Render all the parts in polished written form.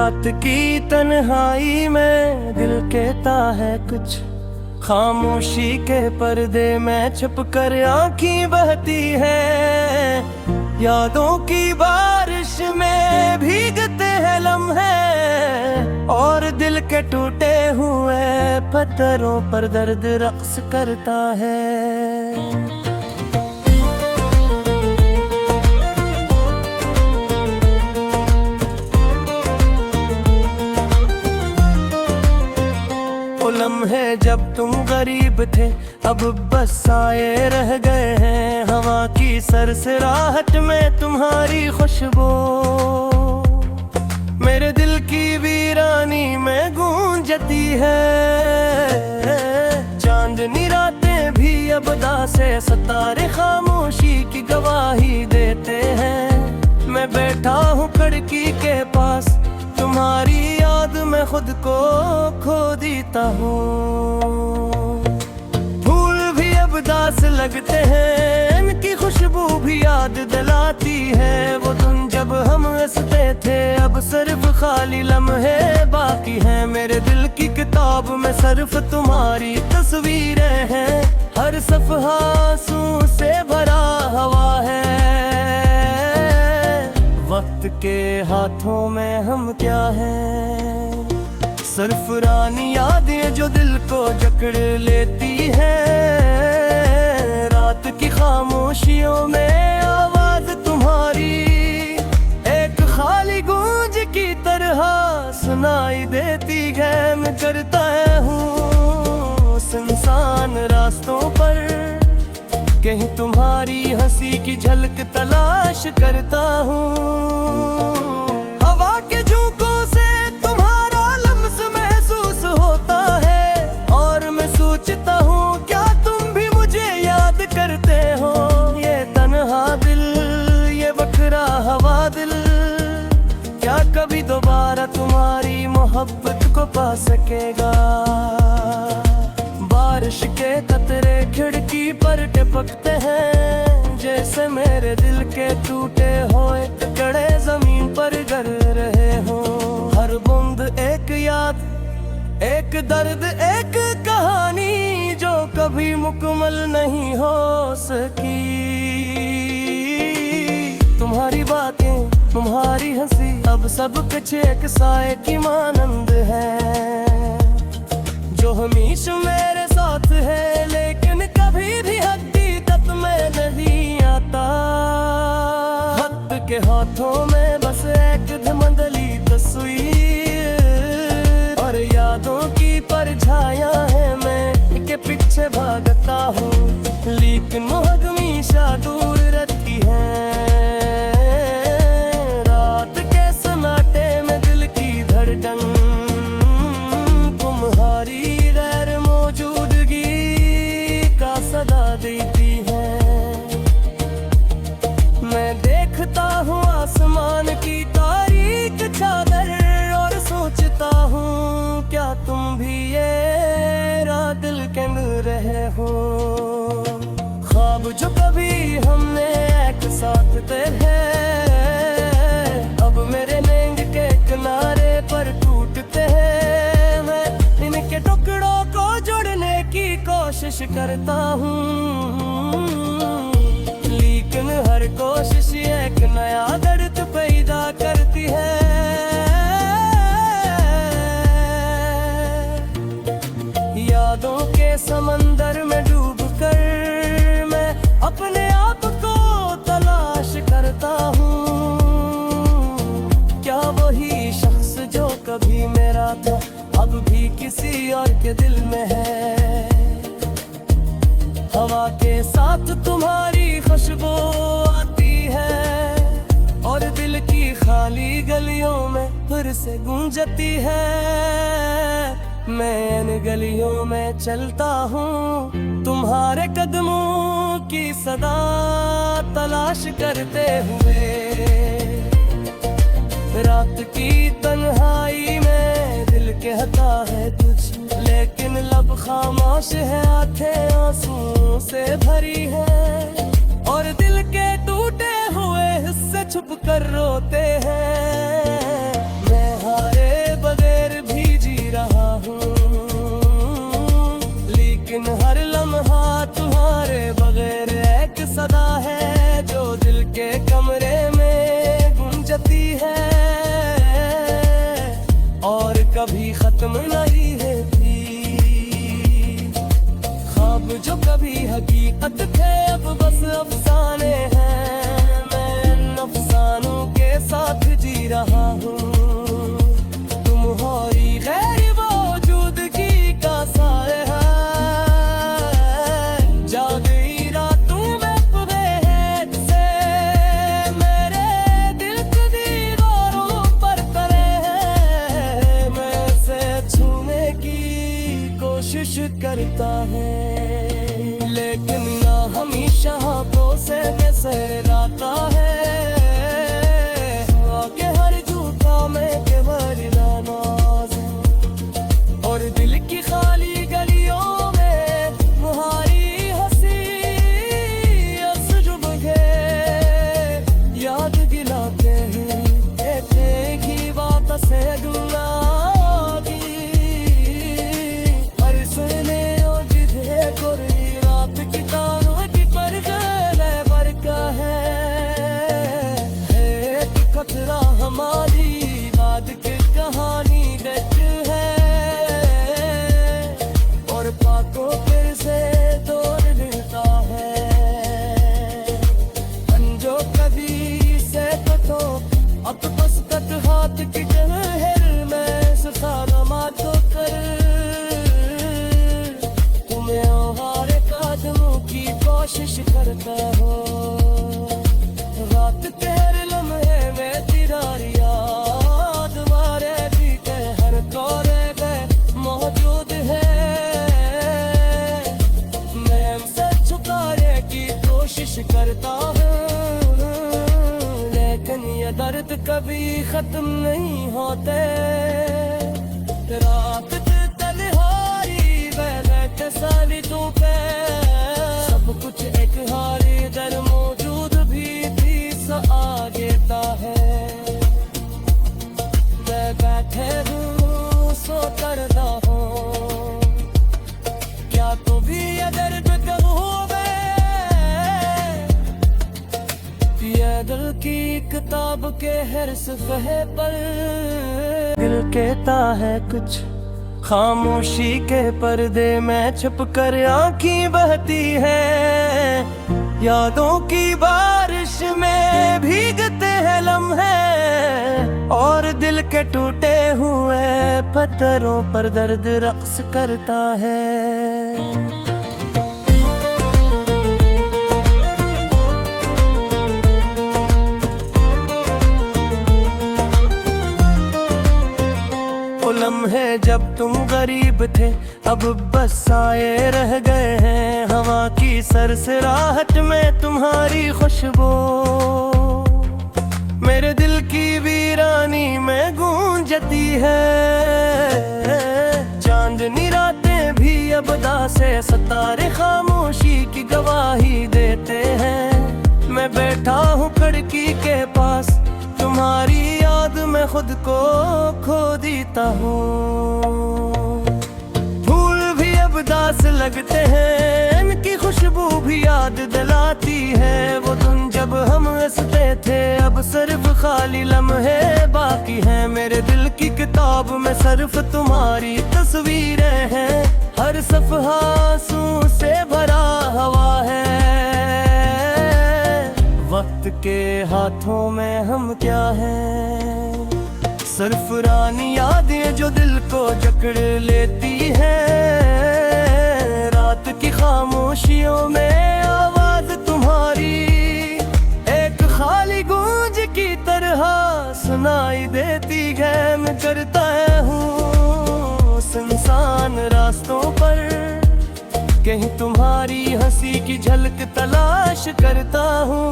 रात की तन्हाई में दिल कहता है कुछ, खामोशी के पर्दे में छुप कर आँखें बहती है। यादों की बारिश में भीगते हैं लम्हे, और दिल के टूटे हुए पत्थरों पर दर्द रक्स करता है। लम्हे जब तुम गरीब थे अब बस साए रह गए हैं, हवा की सरसराहट में तुम्हारी खुशबू मेरे दिल की वीरानी में गूंजती है। चांदनी रातें भी अब दासे सितारे खामोशी की गवाही देते हैं। मैं बैठा हूँ खिड़की के पास, तुम्हारी याद में खुद को खो देता हूँ। फूल भी अब दास लगते हैं, इनकी खुशबू भी याद दिलाती है वो दिन जब हम हंसते थे। अब सिर्फ खाली लम्हे बाकी हैं, मेरे दिल की किताब में सिर्फ तुम्हारी तस्वीरें हैं। हर सफ़हा आंसू से भरा हवा है, वक्त के हाथों में हम क्या हैं। सिर्फ पुरानी यादें जो दिल को जकड़ लेती है, रात की खामोशियों में आवाज तुम्हारी एक खाली गूंज की तरह सुनाई देती है। मैं करता हूँ सुनसान रास्तों पर, कहीं तुम्हारी हंसी की झलक तलाश करता हूँ। हवा के झोंकों से तुम्हारा लम्स महसूस होता है, और मैं सोचता हूँ क्या तुम भी मुझे याद करते हो। ये तन्हा दिल, ये बखरा हवा दिल, क्या कभी दोबारा तुम्हारी मोहब्बत को पा सकेगा। बारिश के कतरे खिड़की पर टपकते हैं, जैसे मेरे दिल के टूटे हुए टुकड़े जमीन पर गिर रहे हो। हर बूंद एक याद, एक दर्द, एक कहानी जो कभी मुकम्मल नहीं हो सकी। तुम्हारी बातें, तुम्हारी हंसी अब सब कुछ एक साए की मानंद है, जो हमेशा मेरे साथ है लेकिन कभी भी हकीकत में नहीं आता। वक्त के हाथों में बस एक धुंधली तस्वीर, और यादों की परछायां है मैं के पीछे भागता हूँ, लेकिन वो हमेशा दूर रहती है। रात के सन्नाटे में दिल की धड़कन सदा देती है। मैं देखता हूँ आसमान की तारीक चादर, और सोचता हूँ क्या तुम भी ये रात दिल के मिल रहे हो। ख्वाब जो कभी हमने एक साथ थे, अब मेरे नींद के किनारे पर टूटते हैं। मैं इनके टुकड़ों को जोड़ने की कोशिश करता हूँ, लेकिन हर कोशिश एक नया दर्द पैदा करती है। यादों के समंदर में डूबकर मैं अपने आप को तलाश करता हूँ, क्या वही शख्स जो कभी मेरा था अब भी किसी और के दिल में है। हवा के साथ तुम्हारी खुशबू आती है, और दिल की खाली गलियों में फिर से गूंजती है। मैं इन गलियों में चलता हूँ तुम्हारे कदमों की सदा तलाश करते हुए। रात की तन्हाई में दिल कहता है कुछ, लेकिन लब खामोश है, आंखें आंसू से भरी है, और दिल के टूटे हुए हिस्से छुप कर रोते हैं। मैं हारे जो कभी हकीकत थे अब बस अफसाने हैं। मैं इन अफसानों के साथ जी रहा हूँ। तुम्हारी गैर मौजूदगी का साया है, जागी रातों में पवेद से मेरे दिल की दीवारों पर करे हैं। मैं से छूने की कोशिश करता है, लेकिन ना हमेशा हाथों से सहराता है। आगे हर झूठा में केवल नाज है, और दिल की खाली गलियों में तुम्हारी हंसी असजुब है। याद दिलाते हैं एक ही बात से गुना हमारी बात की कहानी गच है, और पाकों फिर से तोड़ देता है। अंजो कभी से तो अब बस तक हाथ की जहर में सुखाना मातो कर। तुम्हें हमारे कदमों की कोशिश करता हो, रात तेरे लम्हे में तिरारी याद मारे भी के हर कोरे में मौजूद है। मैं हमसे छुपाने की कोशिश करता हूँ, लेकिन ये दर्द कभी खत्म नहीं होते। रात तन्हाई बैठे साली तू पे, सब कुछ एक हारी दर मौजूद भी आगे है। मैं बैठे हूँ सो करता हूँ, क्या तू भी ये दर्द कहूँगे? ये दिल की किताब के हर सफ़हे पर दिल कहता है कुछ, खामोशी के पर्दे में छुप कर आँखें बहती है। यादों की बारिश में भीगते हैं लम्हे, और दिल के टूटे हुए पत्थरों पर दर्द रक्स करता है। लम्हे जब तुम गरीब थे अब बस साए रह गए हैं। हवा की सरसराहट में तुम्हारी खुशबू मेरे दिल की वीरानी में गूंजती है। चांदनी रातें भी अब दासे सितारे खामोशी की गवाही देते हैं। मैं बैठा हूँ खिड़की के पास, तुम्हारी याद में खुद को खो देता हूँ। फूल भी अब दास लगते हैं, इनकी खुशबू भी याद दिलाती है। वो दिन जब हम हंसते थे अब सिर्फ खाली लम्हे बाकी हैं। मेरे दिल की किताब में सिर्फ तुम्हारी तस्वीरें हैं। हर सफ़हा आंसू से भरा हवा है। वक्त के हाथों में हम क्या हैं? सिर्फ रानी यादें जो दिल को जकड़ लेती हैं। रात की खामोशियों में आवाज तुम्हारी एक खाली गूंज की तरह सुनाई देती है। मैं करता हूँ सुनसान रास्तों पर कहीं तुम्हारी हंसी की झलक तलाश करता हूँ।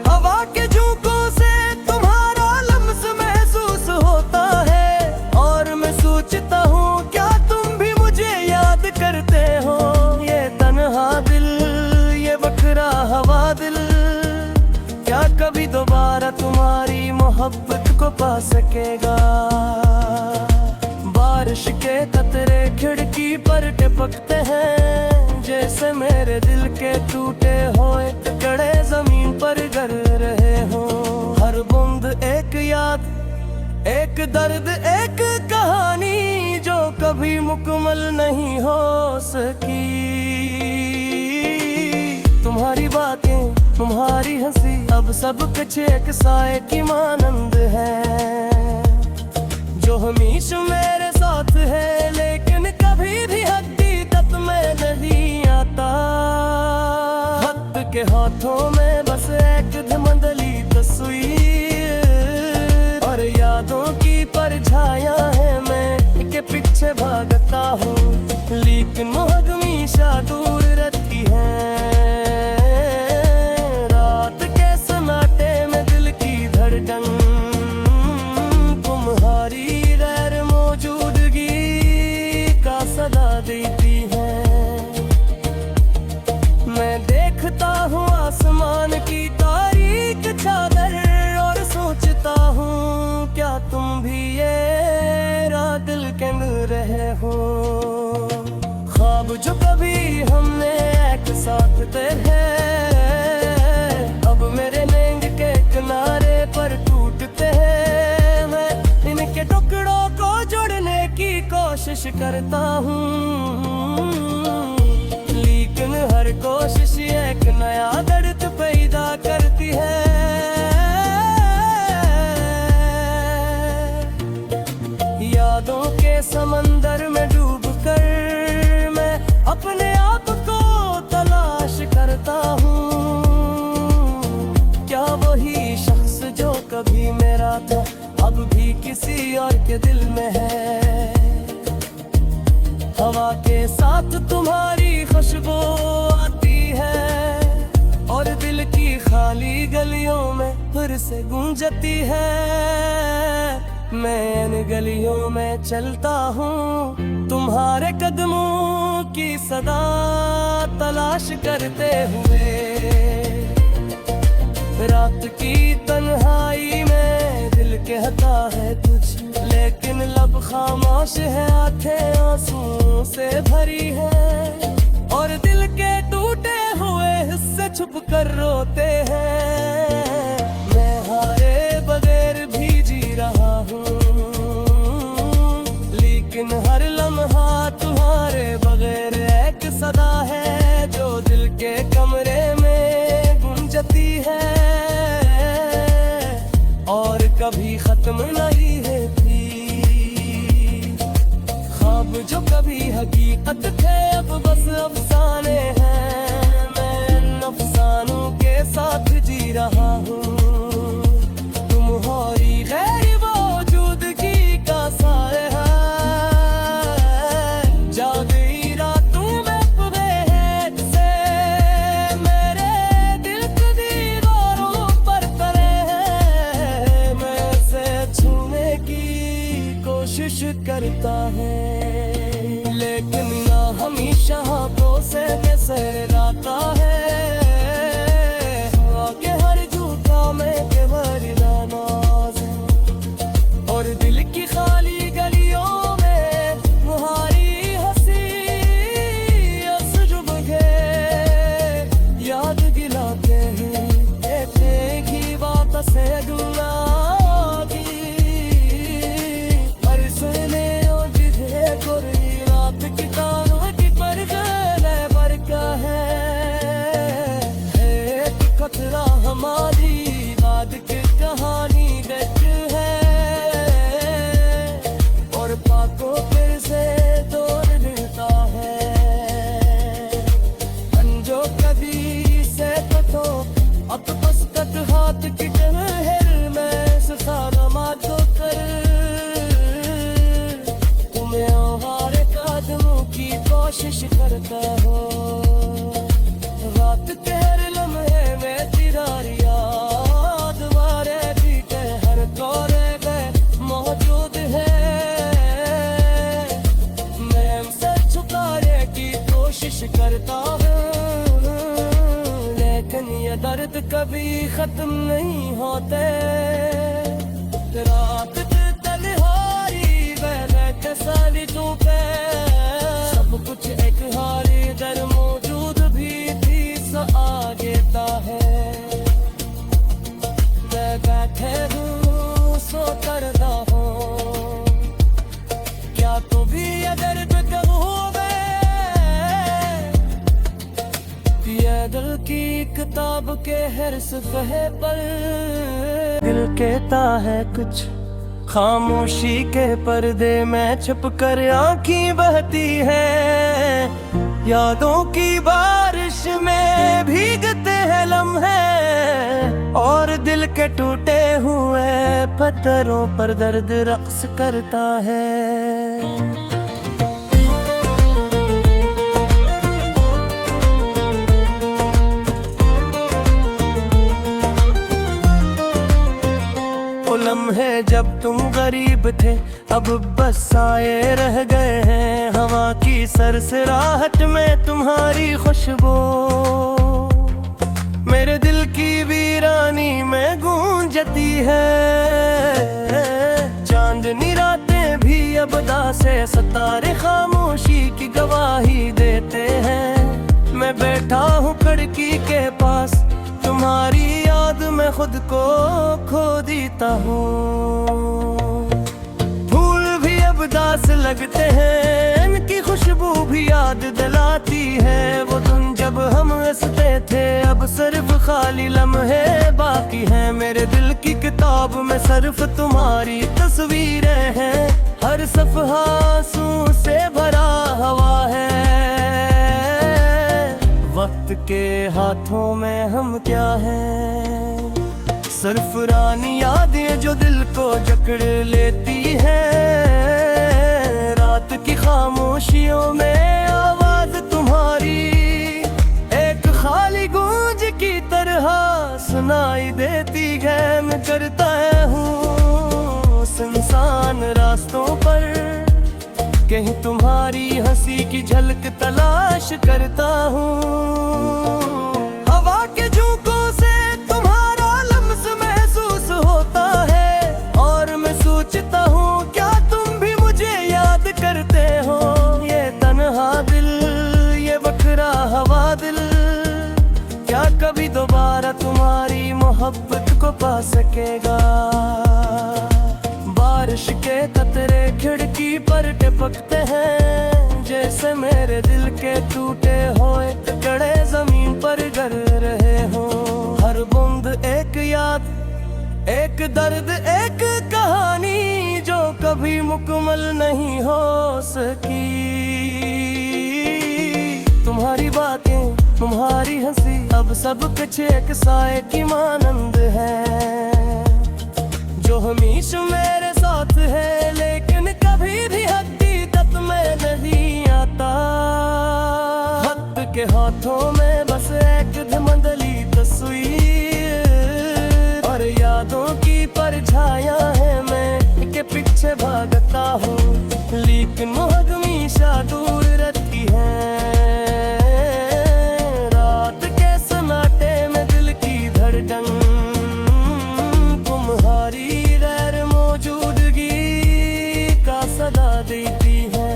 हवा के झोंकों से तुम्हारा लम्स महसूस होता है, और मैं सोचता हूँ क्या तुम भी मुझे याद करते हो। ये तन्हा दिल, ये बखरा हवा दिल, क्या कभी दोबारा तुम्हारी मोहब्बत को पा सकेगा? बारिश के कतरे खिड़की पर टपकते हैं, जैसे मेरे दिल के टूटे हुए टुकड़े जमीन पर गिर रहे हो। हर बूंद एक याद एक दर्द एक कहानी जो कभी मुकम्मल नहीं हो सकी। तुम्हारी बातें तुम्हारी हंसी अब सब कुछ एक साए की मानंद है, जो हमेशा मेरे साथ है लेकिन कभी भी हकीकत में नहीं आता। वक्त के हाथों में बस एक धुंधली तस्वीर और यादों की परछायां है, मैं के पीछे भागता हूँ लेकिन वो हमेशा दूर रहती है। रात के सन्नाटे में दिल की धड़कन तुम्हारी गैर मौजूदगी का सदा देती है। मैं देखता हूँ आसमान की तारीक चादर और सोचता हूँ क्या तुम भी ये दिल के रहे हो। ख्वाब जो कभी हमने एक साथ थे अब मेरे नींद के किनारे पर टूटते हैं। मैं इनके टुकड़ों को जोड़ने की कोशिश करता हूँ लेकिन हर कोशिश एक नया दर्द पैदा करती है। यादों के समंदर में डूबकर मैं अपने आप को तलाश करता हूँ, क्या वही शख्स जो कभी मेरा था अब भी किसी और के दिल में है। हवा के साथ तुम्हारी खुशबू आती है और दिल की खाली गलियों में फिर से गूंजती है। मैं इन गलियों में चलता हूँ तुम्हारे कदमों की सदा तलाश करते हुए। रात की तन्हाई में दिल कहता है कुछ लेकिन लब खामोश है, आंखें आंसुओं से भरी है और दिल के टूटे हुए हिस्से छुप कर रोते हैं। मैं हारे बगैर भी जी रहा हूँ लेकिन हर लम्हा तुम्हारे बगैर एक सदा है जो दिल के कमरे में गूंजती है और कभी खत्म नहीं होती। ख्वाब जो कभी हकीकत थे अब बस अफसाने हैं, मैं इन अफसानों के साथ जी रहा हूँ। तुम्हारी गैर मौजूदगी का साया जागी रातों में पवेद से मेरे दिल की दीवारों पर तले हैं। मैं से छूने की कोशिश करता है लेकिन ना हमेशा हाथों से बिसराता है। आगे हर झूठा में केवल नाज है और दिल की खाली गलियों में तुम्हारी हंसी असजुब है। याद दिलाते हैं एक ही बात से गुना पर सुने जिधे कोई रात की तारों की पर का है। एक खतरा हमारी याद की कहानी गट है और पाकों फिर से तोड़ देता है। अंजो कभी से तो अब बस तक हाथ की टहर में सखारा मातो कर तुम्हें हमारे कदमों की कोशिश करता हो। रात के हर लम्हे में तेरा याद वारे भी के हर कोरे में मौजूद है। मैं हमसे छुपाने की कोशिश करता हूँ लेकिन ये दर्द कभी खत्म नहीं होते। रात की तन्हाई में साली तू पे सब कुछ एक हारी दर मौजूद भी थी सा आगे ता है। मैं बैठे हूँ सो करता हूँ किताब के हर सफ़हे पर दिल कहता है कुछ, खामोशी के पर्दे में छुप कर आँखें बहती है। यादों की बारिश में भीगते हैं लम्हे, और दिल के टूटे हुए पत्थरों पर दर्द रक्स करता है। लम्हे जब तुम गरीब थे, अब बस साए रह गए हैं। हवा की सरसराहट में तुम्हारी खुशबू मेरे दिल की वीरानी में गूंजती है। चांदनी रातें भी अब दासे सितारे खामोशी की गवाही देते हैं। मैं बैठा हूँ खिड़की के पास, तुम्हारी याद में खुद को खो देता हूँ। फूल भी अब दास लगते हैं, इनकी खुशबू भी याद दिलाती है। वो दिन जब हम हंसते थे, अब सिर्फ खाली लम्हे बाकी हैं। मेरे दिल की किताब में सिर्फ तुम्हारी तस्वीरें हैं। हर सफ़हा आंसू से भरा हवा है। वक्त के हाथों में हम क्या हैं, सिर्फ पुरानी यादें जो दिल को जकड़ लेती हैं। रात की खामोशियों में आवाज तुम्हारी एक खाली गूंज की तरह सुनाई देती है। मैं करता हूँ सुनसान रास्तों पर, कहीं तुम्हारी हंसी की झलक तलाश करता हूँ। हवा के झोंकों से तुम्हारा लम्स महसूस होता है, और मैं सोचता हूँ क्या तुम भी मुझे याद करते हो। ये तन्हा दिल, ये बखरा हवा दिल, क्या कभी दोबारा तुम्हारी मोहब्बत को पा सकेगा। बारिश के कतरे खिड़की पर टपकते हैं, जैसे मेरे दिल के टूटे हुए टुकड़े जमीन पर गिर रहे हो। हर बूंद एक याद, एक दर्द, एक कहानी जो कभी मुकम्मल नहीं हो सकी। तुम्हारी बातें, तुम्हारी हंसी, अब सब कुछ एक साए की मानंद है, जो हमेशा मेरे साथ है। लेकिन कभी भी हकीकत में नहीं आता। वक्त के हाथों में बस एक धुंधली तस्वीर, और यादों की परछायां है। मैं के पीछे भागता हूँ, लेकिन वो हमेशा दूर रहती है। रात के सन्नाटे में दिल की धड़कन देती है।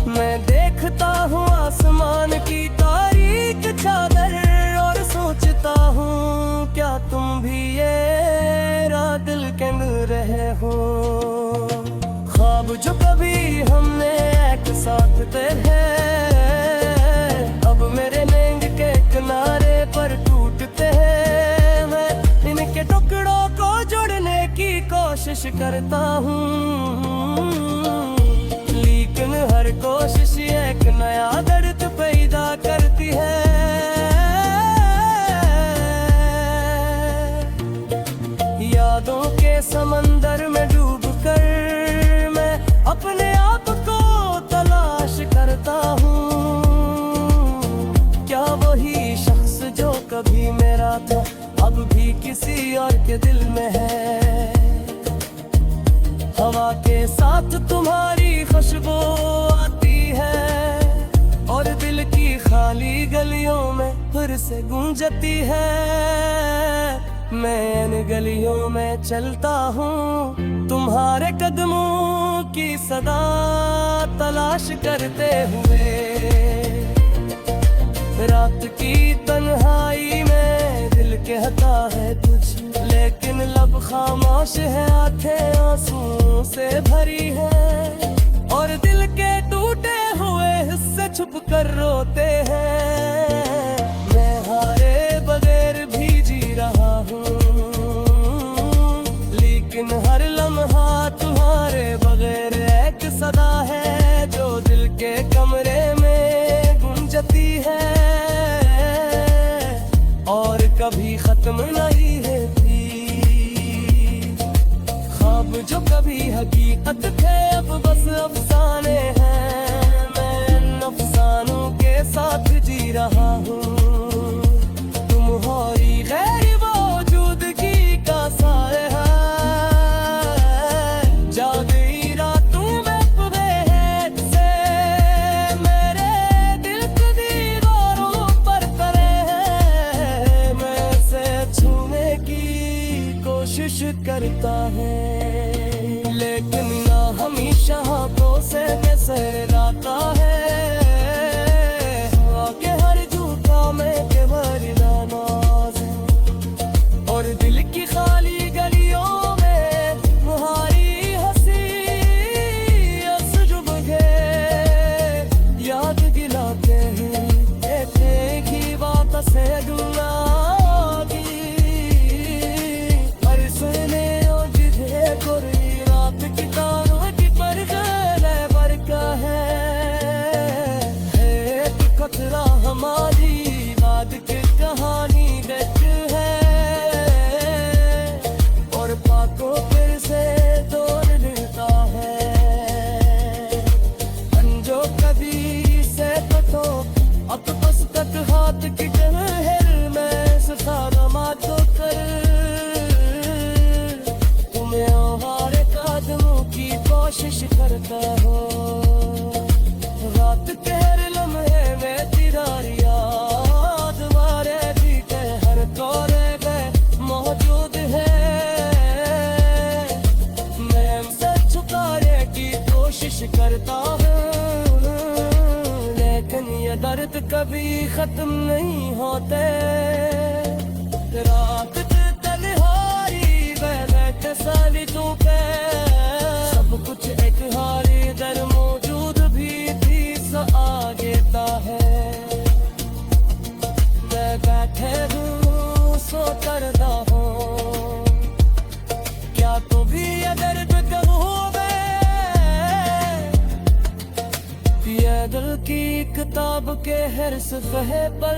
मैं देखता हूँ आसमान की तारीक चादर, और सोचता हूँ क्या तुम भी ये रात दिल के रहे हो। ख्वाब जो कभी हमने एक साथ थे, अब मेरे नींद के किनारे पर टूटते हैं। मैं इनके टुकड़ों को जोड़ने की कोशिश करता हूँ, लेकिन हर कोशिश एक नया दर्द पैदा करती है। यादों के समंदर में डूबकर मैं अपने आप को तलाश करता हूँ। क्या वही शख्स जो कभी मेरा था, अब भी किसी और के दिल में है। हवा के साथ तुम्हारी खुशबू आती है, और दिल की खाली गलियों में फिर से गूंजती है। मैं इन गलियों में चलता हूँ, तुम्हारे कदमों की सदा तलाश करते हुए। रात की तन्हाई में दिल कहता है कुछ, लेकिन लब खामोश है, आंखें आंसू से भरी है, और दिल के टूटे हुए हिस्से छुप कर रोते हैं। खत्म नहीं होती। ख्वाब जो कभी हकीकत थे अब बस अफसाने हैं। मैं इन अफसानों के साथ जी रहा हूँ। तुम्हारी गैर मौजूदगी का साया है। जागी रातों में पवेद से मेरे दिल की दीवारों पर करे हैं। मैं से छूने की कोशिश करता है, लेकिन ना हमेशा हाथों से नजराता है। आगे हर झूठा में केवल नाज है, और दिल की खाली गलियों में तुम्हारी हंसी असजुब है। याद दिलाते हैं एक ही बात से दुआ की। हर सुने और जिधे कोई रात की तारों की पर बरका है। एक खतरा हमारी बात की कहानी गच है, और पाकों फिर से दौड़ लेता है। अंजो कभी से कटो अब बस तक हाथ की टहल में सखारा मातो कर। तुम्हें हमारे कदमों की कोशिश करता हो। रात के हर लम्हे में तेरी याद मारे बीते हर कोरे में मौजूद है। मैं हमसे छुपाने की कोशिश करता हूँ, लेकिन ये दर्द कभी खत्म नहीं होते। रात तन्हाई बैठे साली तू पे सब कुछ एक हारी दर मौजूद भी थी सा आगे ता है। मैं बैठे हूँ सो करता हूँ, क्या तू भी ये दर्द कहूँगे। ये दिल की किताब के हर सफ़े पर